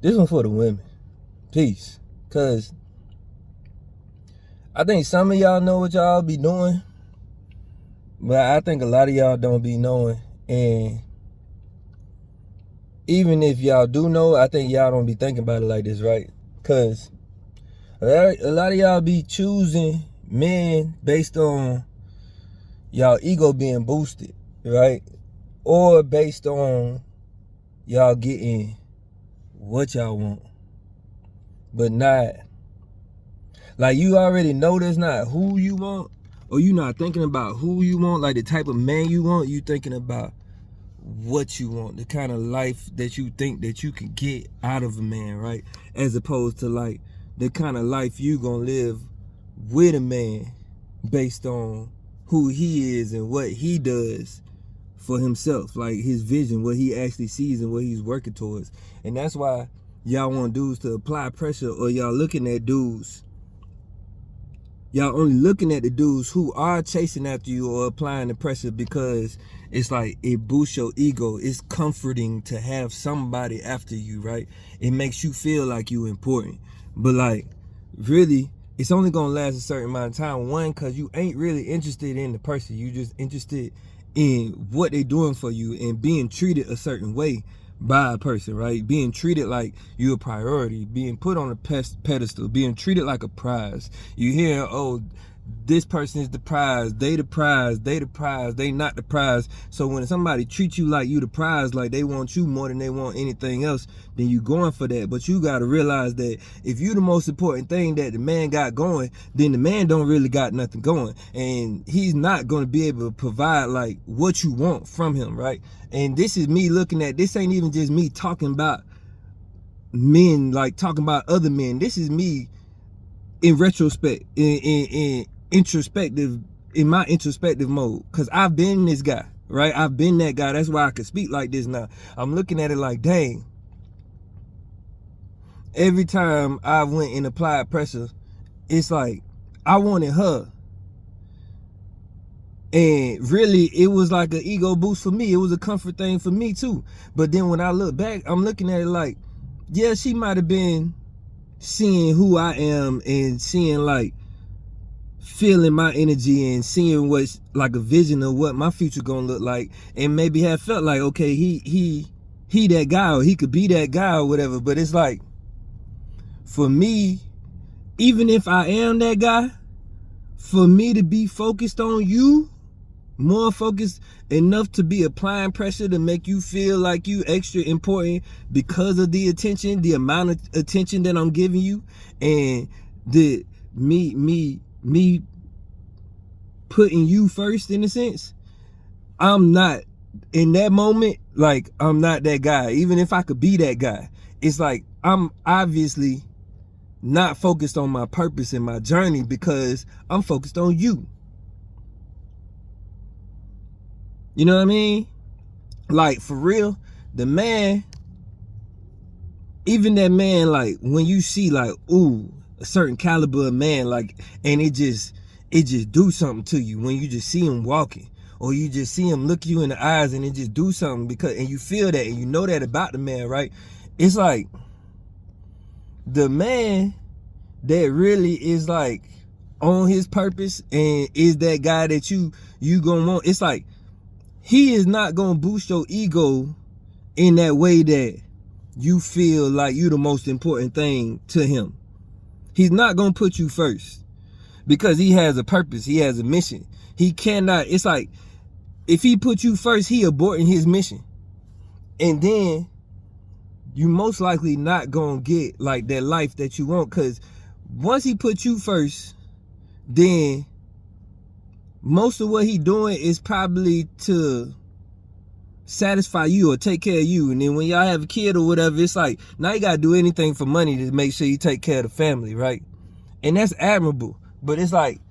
This one for the women. Peace. Cause I think some of y'all know what y'all be doing, but I think a lot of y'all don't be knowing. And even if y'all do know, I think y'all don't be thinking about it like this, right? Cause a lot of y'all be choosing men based on y'all ego being boosted, right? Or based on y'all getting what y'all want, but not, like, you already know that's not who you want, or you not thinking about who you want, like the type of man you want. You thinking about what you want, the kind of life that you think that you can get out of a man, right? As opposed to like the kind of life you gonna live with a man based on who he is and what he does for himself, like his vision, what he actually sees and what he's working towards. And that's why y'all want dudes to apply pressure, or y'all looking at dudes, y'all only looking at the dudes who are chasing after you or applying the pressure, because it's like it boosts your ego. It's comforting to have somebody after you, right? It makes you feel like you important. But like, really, it's only gonna last a certain amount of time. One, because you ain't really interested in the person. You just interested in what they doing for you and being treated a certain way by a person, right? Being treated like you're a priority, being put on a pedestal, being treated like a prize. You hear, oh, this person is the prize, they the prize, they the prize, they not the prize. So when somebody treats you like you the prize, like they want you more than they want anything else, then you going for that. But you got to realize that if you the most important thing that the man got going, then the man don't really got nothing going, and he's not going to be able to provide like what you want from him, right? And this is me looking at, this ain't even just me talking about men, like talking about other men. This is me in retrospect, in introspective, in my introspective mode, because I've been this guy, right? I've been that guy. That's why I can speak like this now. I'm looking at it like, dang, every time I went and applied pressure, it's like I wanted her. And really, it was like an ego boost for me. It was a comfort thing for me too. But then when I look back, I'm looking at it like, yeah, she might have been seeing who I am and seeing like, feeling my energy and seeing what's like a vision of what my future gonna look like, and maybe have felt like, okay, he that guy, or he could be that guy or whatever. But it's like, for me, even if I am that guy, for me to be focused on you, more focused enough to be applying pressure to make you feel like you extra important because of the attention, the amount of attention that I'm giving you, and the me putting you first, in a sense, I'm not, in that moment, like, I'm not that guy. Even if I could be that guy, it's like I'm obviously not focused on my purpose and my journey, because I'm focused on you. You know what I mean? Like, for real, the man, even that man, like, when you see like, ooh, a certain caliber of man, like, and it just do something to you when you just see him walking, or you just see him look you in the eyes, and it just do something, because, and you feel that, and you know that about the man, right? It's like the man that really is like on his purpose and is that guy that you gonna want. It's like, he is not gonna boost your ego in that way that you feel like you the most important thing to him. He's not gonna put you first, because he has a purpose, he has a mission. He cannot, it's like, if he put you first, he aborting his mission. And then you most likely not gonna get like that life that you want, because once he put you first, then most of what he doing is probably to satisfy you or take care of you. And then when y'all have a kid or whatever, it's like, now you gotta do anything for money to make sure you take care of the family, right? And that's admirable. But it's like,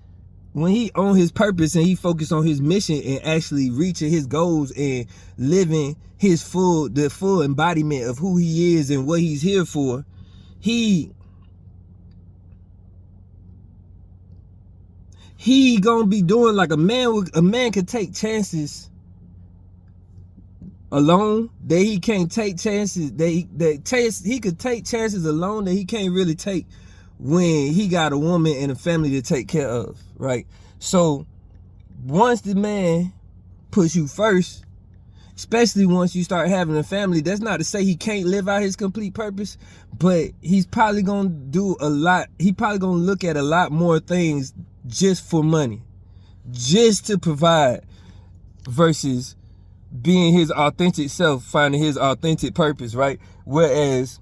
when he on his purpose and he focused on his mission and actually reaching his goals and living his the full embodiment of who he is and what he's here for, he gonna be doing like a man could take chances alone, that he can't take chances, he could take chances alone that he can't really take when he got a woman and a family to take care of, right? So once the man puts you first, especially once you start having a family, that's not to say he can't live out his complete purpose, but he's probably gonna do a lot. He probably gonna look at a lot more things just for money, just to provide, versus being his authentic self, finding his authentic purpose, right? Whereas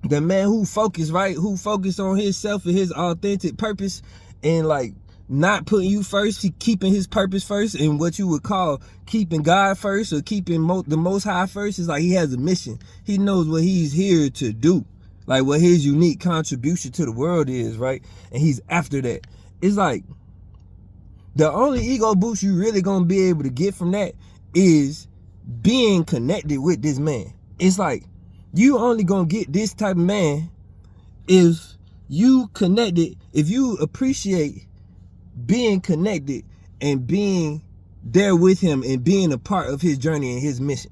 the man who focus, right, who focus on himself and his authentic purpose, and like not putting you first, he keeping his purpose first, and what you would call keeping God first, or keeping the Most High first, is like he has a mission. He knows what he's here to do, like what his unique contribution to the world is, right? And he's after that. It's like the only ego boost you really gonna be able to get from that is being connected with this man. It's like you only gonna get this type of man if you connected, if you appreciate being connected and being there with him and being a part of his journey and his mission.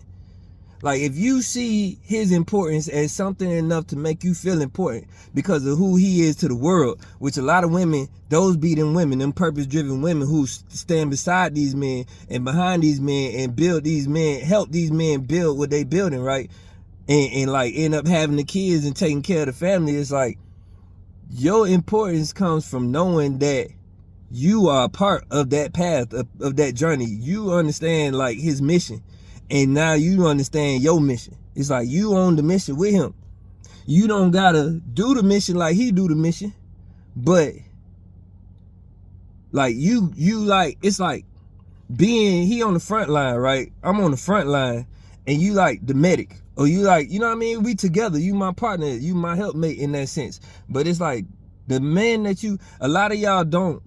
Like if you see his importance as something enough to make you feel important because of who he is to the world, which a lot of women, those be them women, them purpose-driven women who stand beside these men and behind these men and build these men, help these men build what they building, right? And like end up having the kids and taking care of the family. It's like your importance comes from knowing that you are a part of that path, of that journey. You understand like his mission, and now you understand your mission. It's like you on the mission with him. You don't gotta do the mission like he do the mission, but like you like, it's like being, he on the front line, right? I'm on the front line, and you like the medic, or you like, you know what I mean? We together, you my partner, you my helpmate in that sense. But it's like the man that you, a lot of y'all don't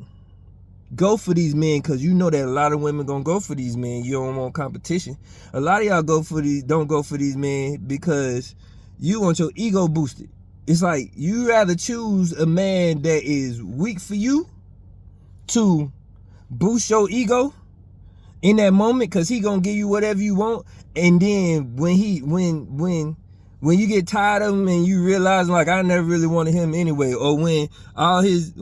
go for these men because you know that a lot of women gonna go for these men. You don't want competition. A lot of y'all don't go for these men because you want your ego boosted. It's like you rather choose a man that is weak for you to boost your ego in that moment, because he gonna give you whatever you want, and then when you get tired of him and you realize like I never really wanted him anyway, or when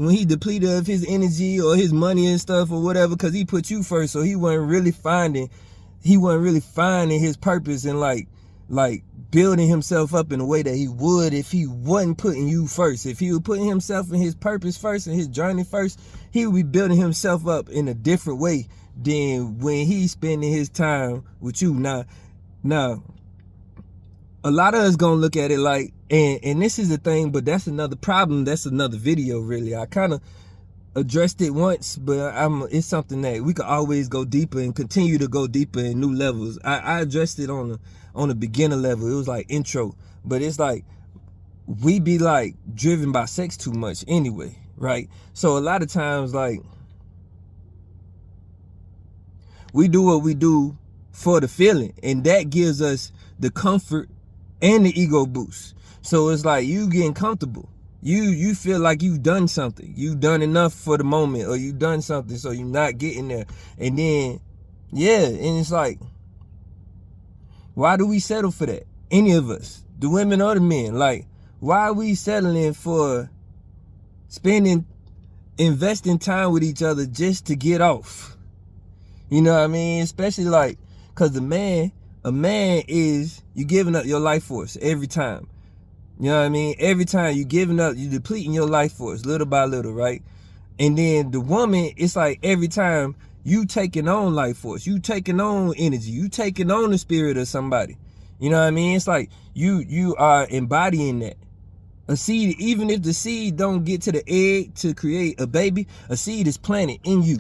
he depleted of his energy or his money and stuff or whatever, because he put you first, so he wasn't really finding his purpose and like building himself up in a way that he would if he wasn't putting you first. If he was putting himself in his purpose first and his journey first, he would be building himself up in a different way than when he's spending his time with you. Now a lot of us gonna look at it like, and this is the thing, but that's another problem. That's another video, really. I kind of addressed it once, but it's something that we could always go deeper and continue to go deeper in new levels. I addressed it on a beginner level. It was like intro, but it's like we be like driven by sex too much anyway, right? So a lot of times, like, we do what we do for the feeling, and that gives us the comfort and the ego boost. So it's like you getting comfortable. You feel like you've done something. You've done enough for the moment, or you've done something, so you're not getting there. And then, yeah, and it's like, why do we settle for that? Any of us, the women or the men, like, why are we settling for investing time with each other just to get off? You know what I mean? Especially like, cause a man is, you giving up your life force every time. You know what I mean? Every time you giving up, you depleting your life force little by little, right? And then the woman, it's like every time you taking on life force, you taking on energy, you taking on the spirit of somebody. You know what I mean? It's like you are embodying that. A seed, even if the seed don't get to the egg to create a baby, a seed is planted in you.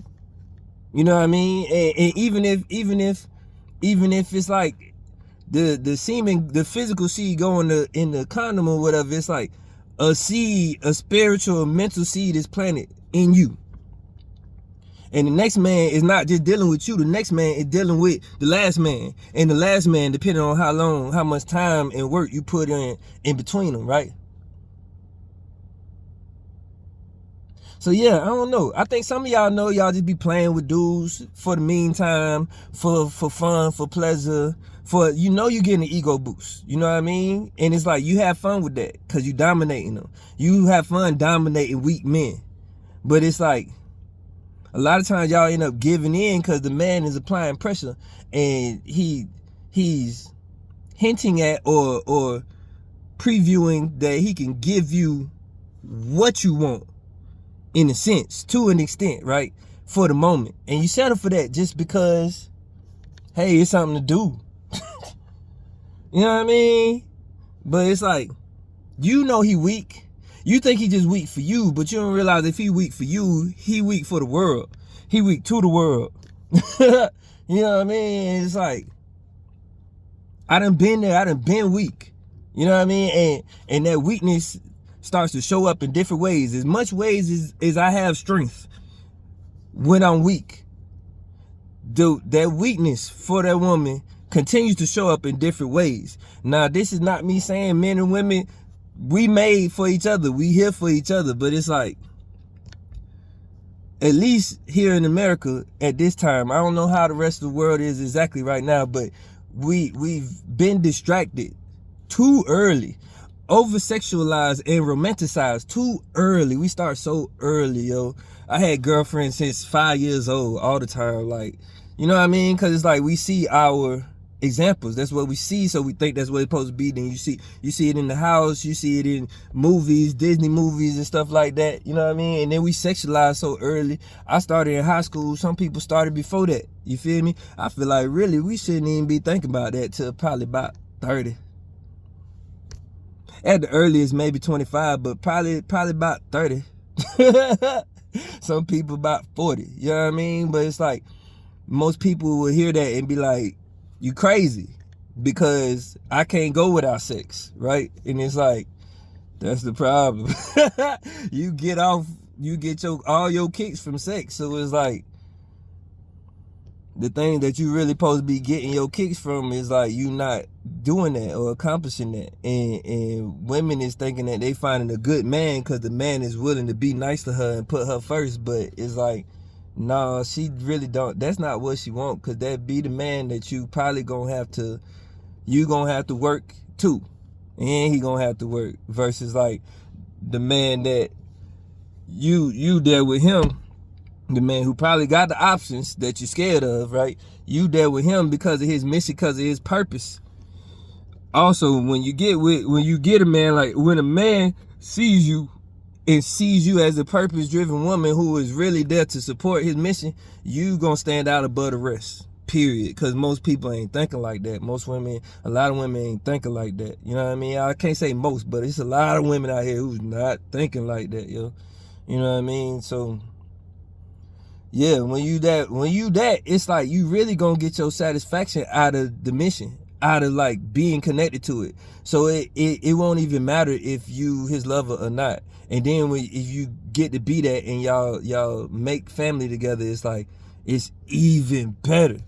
You know what I mean? And even if it's like the semen, the physical seed going in the condom or whatever, it's like a seed, a spiritual, mental seed is planted in you. And the next man is not just dealing with you. The next man is dealing with the last man. And the last man, depending on how much time and work you put in between them, right? So yeah, I don't know. I think some of y'all know y'all just be playing with dudes for the meantime, for fun, for pleasure, for you getting an ego boost. You know what I mean? And it's like you have fun with that because you dominating them. You have fun dominating weak men. But it's like a lot of times y'all end up giving in because the man is applying pressure and he's hinting at or previewing that he can give you what you want in a sense, to an extent, right? For the moment. And you settle for that just because, hey, it's something to do. You know what I mean? But it's like, he weak. You think he just weak for you, but you don't realize if he weak for you, he weak for the world. He weak to the world. You know what I mean? It's like, I done been there. I done been weak. You know what I mean? And that weakness starts to show up in different ways. As much ways as I have strength when I'm weak, that weakness for that woman continues to show up in different ways. Now, this is not me saying men and women, we made for each other. We here for each other. But it's like, at least here in America at this time, I don't know how the rest of the world is exactly right now, but we've been distracted too early, over-sexualized and romanticized too early. We start so early, yo. I had girlfriends since 5 years old all the time, like, you know what I mean? Because it's like we see our examples. That's what we see, so we think that's what it's supposed to be. Then you see it in the house, you see it in movies, Disney movies and stuff like that. You know what I mean? And then we sexualize so early. I started in high school. Some people started before that. You feel me? I feel like really we shouldn't even be thinking about that till probably about 30. At the earliest, maybe 25, but probably about 30. Some people about 40. You know what I mean? But it's like most people will hear that and be like, you crazy, because I can't go without sex, right? And it's like, that's the problem. You get all your kicks from sex. So it's like, the thing that you really supposed to be getting your kicks from is like you not doing that or accomplishing that. And women is thinking that they finding a good man because the man is willing to be nice to her and put her first. But it's like, no, she really don't. That's not what she want, because that be the man that you probably gonna have to work too. And he gonna have to work, versus like the man that you there with him, the man who probably got the options that you're scared of, right? You there with him because of his mission, because of his purpose. Also, when you get a man, like when a man sees you and sees you as a purpose-driven woman who is really there to support his mission, you gonna stand out above the rest, period. Because most people ain't thinking like that. A lot of women ain't thinking like that. You know what I mean? I can't say most, but it's a lot of women out here who's not thinking like that, yo. You know what I mean? So yeah, when you that, it's like you really gonna get your satisfaction out of the mission, out of like being connected to it. So it won't even matter if you his lover or not. And then if you get to be that and y'all make family together, it's like it's even better.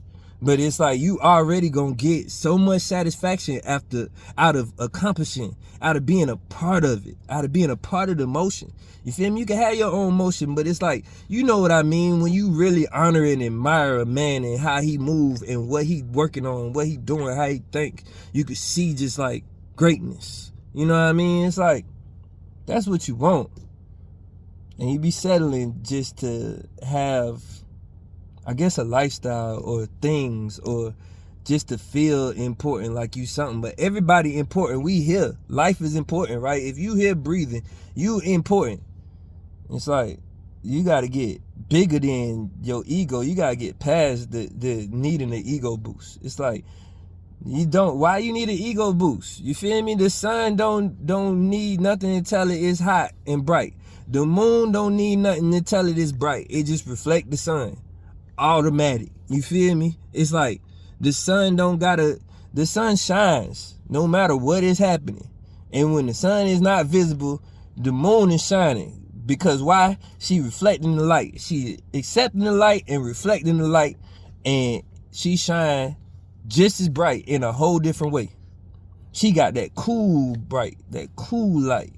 But it's like you already gonna get so much satisfaction out of accomplishing, out of being a part of it, out of being a part of the motion. You feel me? You can have your own motion, but it's like, you know what I mean? When you really honor and admire a man and how he move and what he working on, what he doing, how he think, you could see just like greatness. You know what I mean? It's like, that's what you want. And you be settling just to have, I guess, a lifestyle or things, or just to feel important, like you something. But everybody important. We here. Life is important, right? If you here breathing, you important. It's like, you got to get bigger than your ego. You got to get past the needing an ego boost. It's like, why you need an ego boost? You feel me? The sun don't need nothing to tell it it's hot and bright. The moon don't need nothing to tell it it's bright. It just reflect the sun. Automatic. You feel me? It's like the sun shines no matter what is happening. And when the sun is not visible, the moon is shining. Because why? She reflecting the light. She accepting the light and reflecting the light. And she shine just as bright in a whole different way. She got that cool bright, that cool light.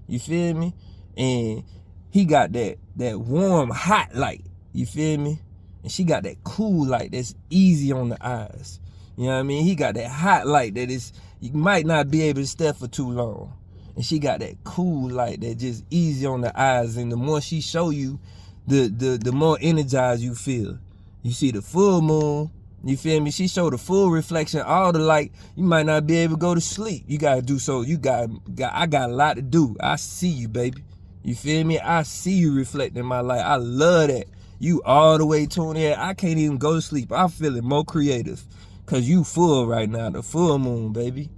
You feel me? And he got that warm, hot light. You feel me? And she got that cool light that's easy on the eyes. You know what I mean? He got that hot light that is, you might not be able to stare for too long. And she got that cool light that just easy on the eyes. And the more she show you, the more energized you feel. You see the full moon, you feel me? She show the full reflection, all the light. You might not be able to go to sleep. You gotta do so. I got a lot to do. I see you, baby. You feel me? I see you reflecting my light. I love that. You all the way tuned in. I can't even go to sleep. I'm feeling more creative. Cause you full right now, the full moon, baby.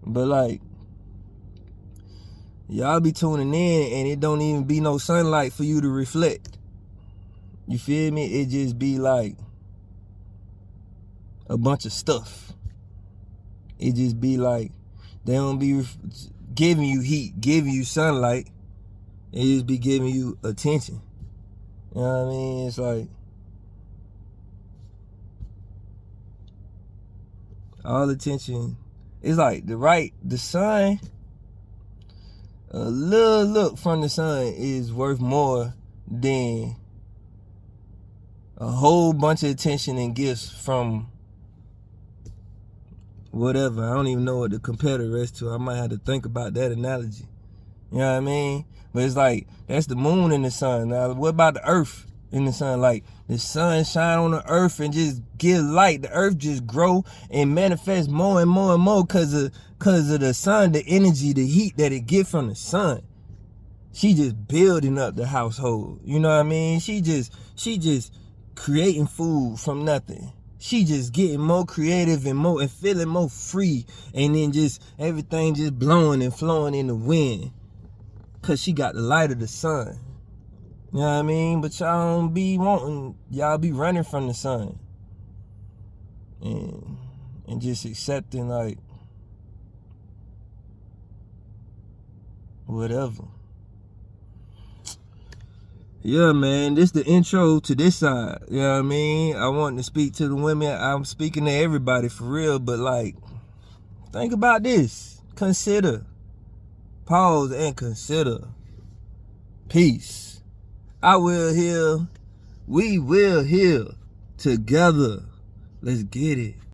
But like, y'all be tuning in and it don't even be no sunlight for you to reflect. You feel me? It just be like a bunch of stuff. It just be like, they don't be giving you heat, giving you sunlight. It just be giving you attention. You know what I mean? It's like, all attention. It's like the sun, a little look from the sun is worth more than a whole bunch of attention and gifts from whatever. I don't even know what to compare the rest to. I might have to think about that analogy. You know what I mean? But it's like, that's the moon and the sun. Now, what about the earth and the sun? Like, the sun shine on the earth and just give light. The earth just grow and manifest more and more and more because of the sun, the energy, the heat that it get from the sun. She just building up the household. You know what I mean? She just creating food from nothing. She just getting more creative and feeling more free. And then just everything just blowing and flowing in the wind. Cause she got the light of the sun. You know what I mean? But y'all don't be wanting, y'all be running from the sun. And just accepting like whatever. Yeah, man, this the intro to this side. You know what I mean? I want to speak to the women. I'm speaking to everybody for real, but like, think about this. Consider. Pause and consider. Peace. I will heal. We will heal together. Let's get it.